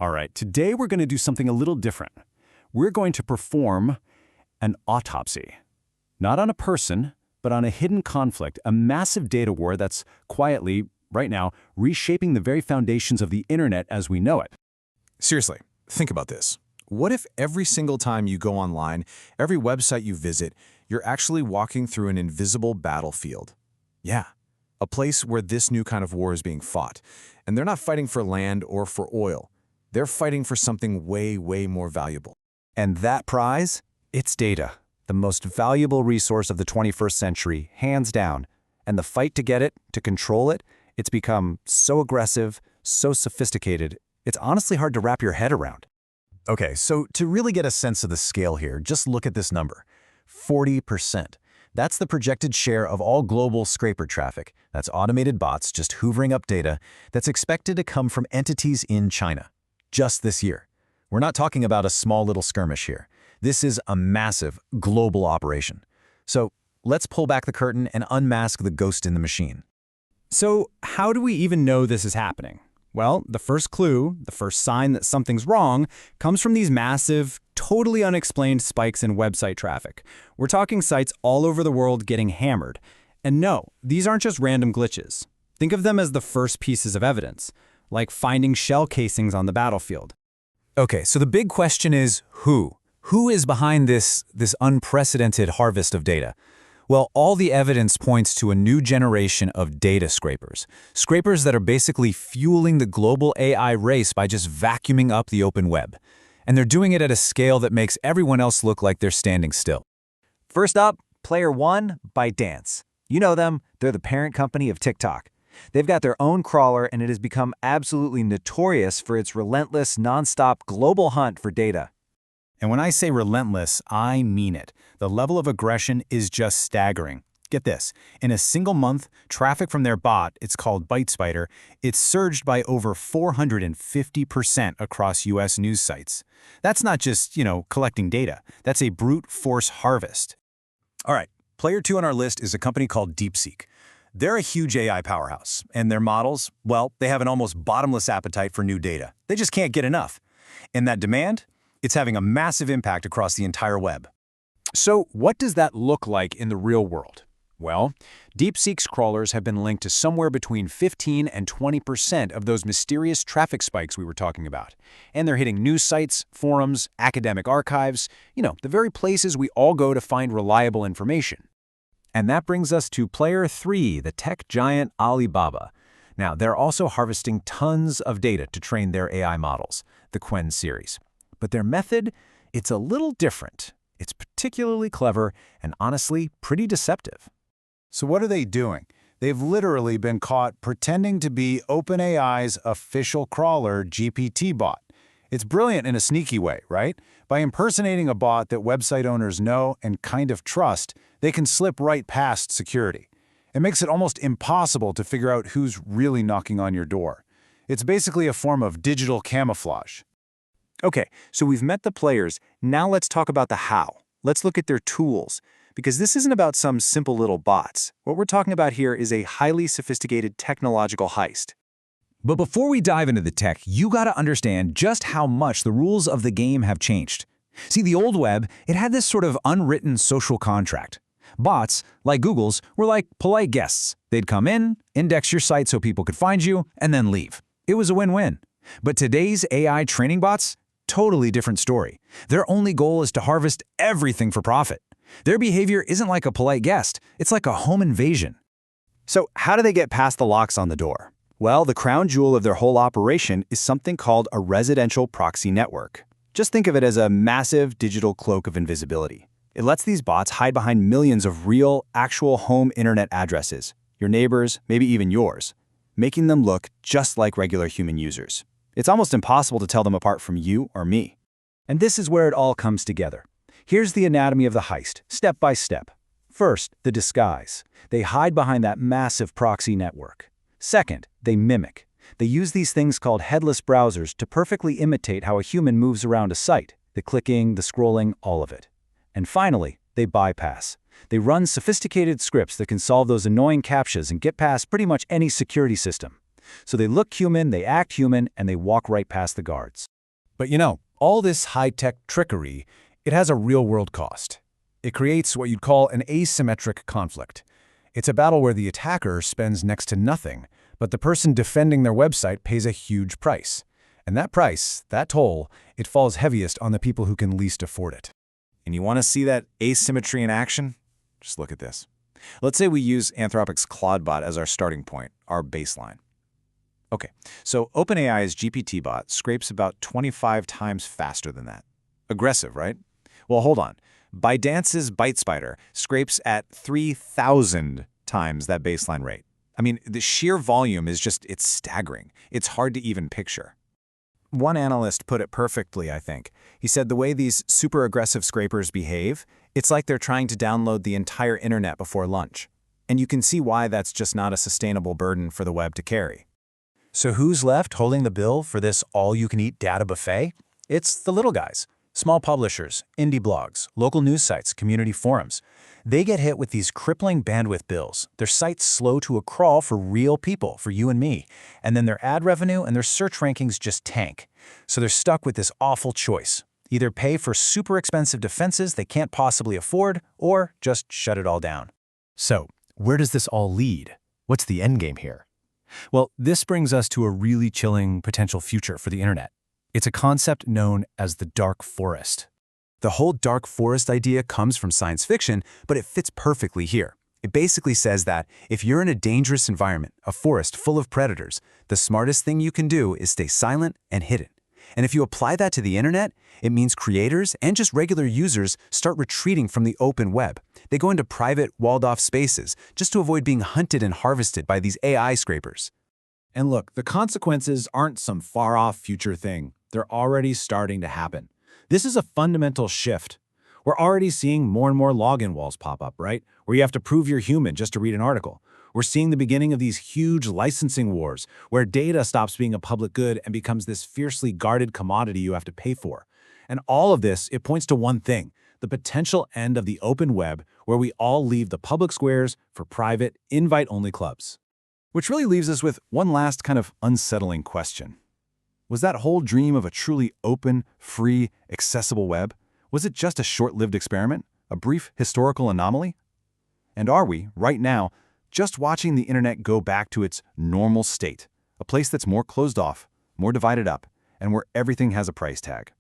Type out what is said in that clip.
All right, today we're going to do something a little different. We're going to perform an autopsy. Not on a person, but on a hidden conflict, a massive data war that's quietly, right now, reshaping the very foundations of the internet as we know it. Seriously, think about this. What if every single time you go online, every website you visit, you're actually walking through an invisible battlefield? Yeah, a place where this new kind of war is being fought. And they're not fighting for land or for oil. They're fighting for something way, way more valuable. And that prize? It's data, the most valuable resource of the 21st century, hands down. And the fight to get it, to control it, it's become so aggressive, so sophisticated, it's honestly hard to wrap your head around. Okay, so to really get a sense of the scale here, just look at this number, 40%. That's the projected share of all global scraper traffic. That's automated bots just hoovering up data that's expected to come from entities in China. Just this year. We're not talking about a small little skirmish here. This is a massive global operation. So let's pull back the curtain and unmask the ghost in the machine. So how do we even know this is happening? Well, the first clue, the first sign that something's wrong, comes from these massive, totally unexplained spikes in website traffic. We're talking sites all over the world getting hammered. And no, these aren't just random glitches. Think of them as the first pieces of evidence, like finding shell casings on the battlefield. Okay, so the big question is who? Who is behind this unprecedented harvest of data? Well, all the evidence points to a new generation of data scrapers. Scrapers that are basically fueling the global AI race by just vacuuming up the open web. And they're doing it at a scale that makes everyone else look like they're standing still. First up, player one, ByteDance. You know them, they're the parent company of TikTok. They've got their own crawler, and it has become absolutely notorious for its relentless, non-stop global hunt for data. And when I say relentless, I mean it. The level of aggression is just staggering. Get this, in a single month, traffic from their bot, it's called ByteSpider, it's surged by over 450% across US news sites. That's not just, collecting data. That's a brute force harvest. All right, player two on our list is a company called DeepSeek. They're a huge AI powerhouse, and their models, well, they have an almost bottomless appetite for new data. They just can't get enough. And that demand, it's having a massive impact across the entire web. So what does that look like in the real world? Well, DeepSeek's crawlers have been linked to somewhere between 15 and 20% of those mysterious traffic spikes we were talking about. And they're hitting news sites, forums, academic archives, the very places we all go to find reliable information. And that brings us to player three, the tech giant Alibaba. Now, they're also harvesting tons of data to train their AI models, the Qwen series. But their method, it's a little different. It's particularly clever and honestly pretty deceptive. So what are they doing? They've literally been caught pretending to be OpenAI's official crawler GPT bot. It's brilliant in a sneaky way, right? By impersonating a bot that website owners know and kind of trust, they can slip right past security. It makes it almost impossible to figure out who's really knocking on your door. It's basically a form of digital camouflage. Okay, so we've met the players. Now let's talk about the how. Let's look at their tools. Because this isn't about some simple little bots. What we're talking about here is a highly sophisticated technological heist. But before we dive into the tech, you gotta understand just how much the rules of the game have changed. See, the old web, it had this sort of unwritten social contract. Bots, like Google's, were like polite guests. They'd come in, index your site so people could find you, and then leave. It was a win-win. But today's AI training bots, totally different story. Their only goal is to harvest everything for profit. Their behavior isn't like a polite guest, it's like a home invasion. So how do they get past the locks on the door? Well, the crown jewel of their whole operation is something called a residential proxy network. Just think of it as a massive digital cloak of invisibility. It lets these bots hide behind millions of real, actual home internet addresses, your neighbors, maybe even yours, making them look just like regular human users. It's almost impossible to tell them apart from you or me. And this is where it all comes together. Here's the anatomy of the heist, step by step. First, the disguise. They hide behind that massive proxy network. Second, they mimic. They use these things called headless browsers to perfectly imitate how a human moves around a site, the clicking, the scrolling, all of it. And finally, they bypass. They run sophisticated scripts that can solve those annoying CAPTCHAs and get past pretty much any security system. So they look human, they act human, and they walk right past the guards. But all this high-tech trickery, it has a real-world cost. It creates what you'd call an asymmetric conflict. It's a battle where the attacker spends next to nothing, but the person defending their website pays a huge price. And that price, that toll, it falls heaviest on the people who can least afford it. And you want to see that asymmetry in action? Just look at this. Let's say we use Anthropic's Claude as our starting point, our baseline. Okay, so OpenAI's GPT bot scrapes about 25 times faster than that. Aggressive, right? Well, hold on. ByteDance's ByteSpider scrapes at 3,000 times that baseline rate. I mean, the sheer volume is it's staggering. It's hard to even picture. One analyst put it perfectly, I think. He said the way these super aggressive scrapers behave, it's like they're trying to download the entire internet before lunch. And you can see why that's just not a sustainable burden for the web to carry. So who's left holding the bill for this all-you-can-eat data buffet? It's the little guys. Small publishers, indie blogs, local news sites, community forums. They get hit with these crippling bandwidth bills. Their sites slow to a crawl for real people, for you and me. And then their ad revenue and their search rankings just tank. So they're stuck with this awful choice. Either pay for super expensive defenses they can't possibly afford, or just shut it all down. So, where does this all lead? What's the endgame here? Well, this brings us to a really chilling potential future for the internet. It's a concept known as the dark forest. The whole dark forest idea comes from science fiction, but it fits perfectly here. It basically says that if you're in a dangerous environment, a forest full of predators, the smartest thing you can do is stay silent and hidden. And if you apply that to the internet, it means creators and just regular users start retreating from the open web. They go into private, walled-off spaces just to avoid being hunted and harvested by these AI scrapers. And look, the consequences aren't some far-off future thing. They're already starting to happen. This is a fundamental shift. We're already seeing more and more login walls pop up, right? Where you have to prove you're human just to read an article. We're seeing the beginning of these huge licensing wars where data stops being a public good and becomes this fiercely guarded commodity you have to pay for. And all of this, it points to one thing, the potential end of the open web where we all leave the public squares for private, invite-only clubs. Which really leaves us with one last kind of unsettling question. Was that whole dream of a truly open, free, accessible web, was it just a short-lived experiment, a brief historical anomaly? And are we, right now, just watching the internet go back to its normal state, a place that's more closed off, more divided up, and where everything has a price tag?